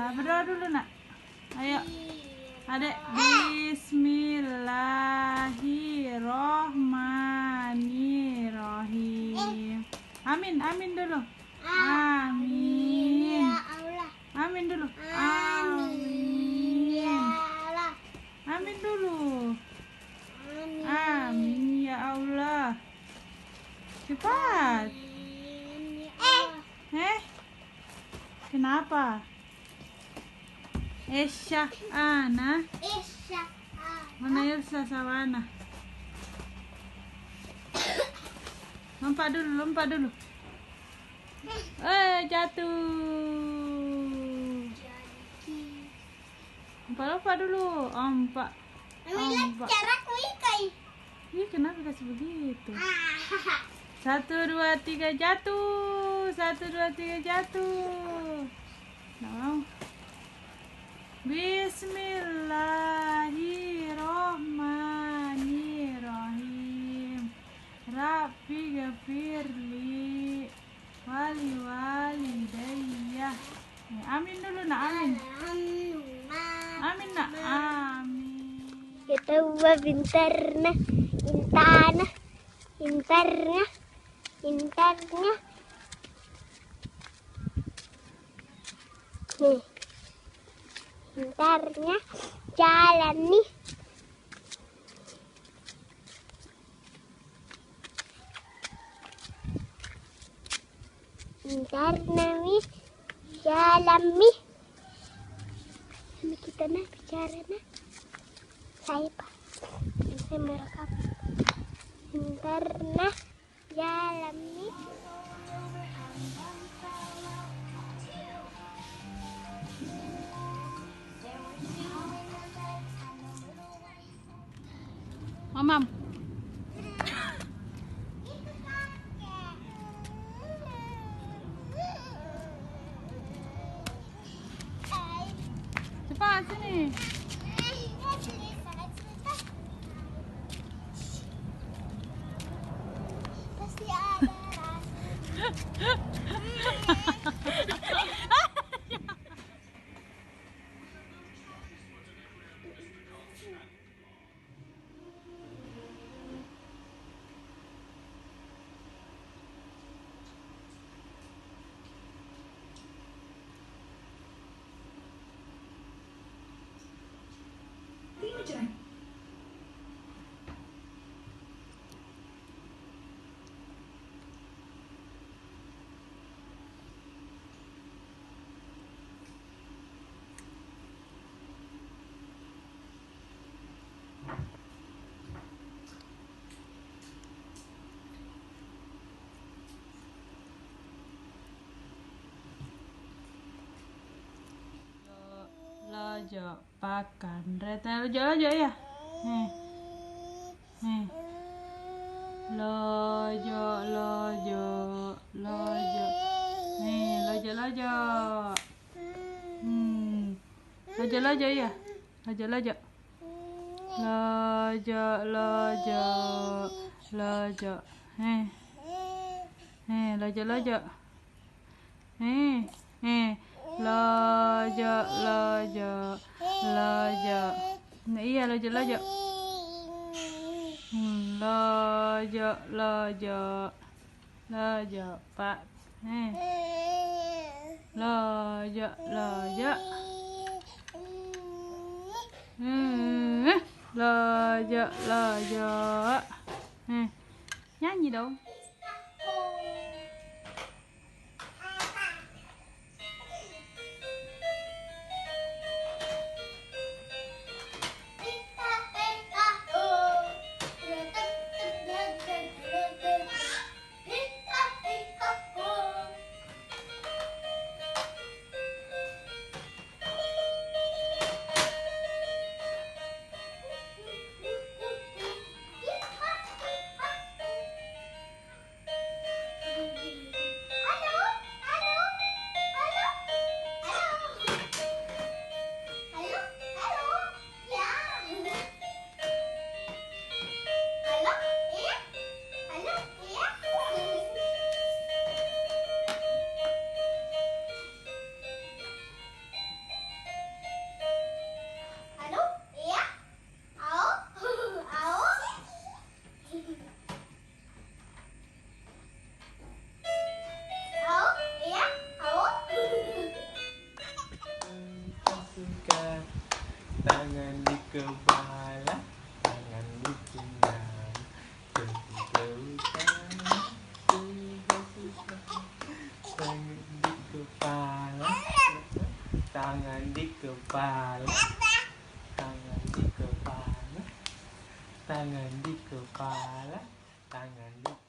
Berdoa dulu nak. Ayo. Adek. Bismillahirrohmanirrohim. Amin, amin dulu. Amin. Amin dulu. Amin. Amin dulu. Amin ya Allah. Cepat. Kenapa? Ana. Mana Elsa Sawana? Lompat dulu. Jatuh. Lompat dulu. Ompak. Ih, kenapa kasih begitu? 1, 2, 3 jatuh. 1, 2, 3 jatuh. Nggak mau. Bismillahirrohmanirrohim. Rabbi gafirli walidayya. Amin dulu nak, amin. Amin nak, amin. Kita buat pintarnya. Nih, pintarnya jalan nih. Pintarnya nih jalan nih. Ini kita nak bicara nak. Saya pak, saya merekam. Pintarnya jalan nih. Mamam. Cepat sini. Pasti ada Lojo pakan reta lojo ya. Lojo. Nih, lojo. Lojo ya. Lojo. Lojo. Lojo. Lojo. Nah, iya lojo. Lojo pak. Lojo. Lojo. Nyanyi dong. Tangan di kepala. Tangan di kepala. Tangan di kepala. Tangan di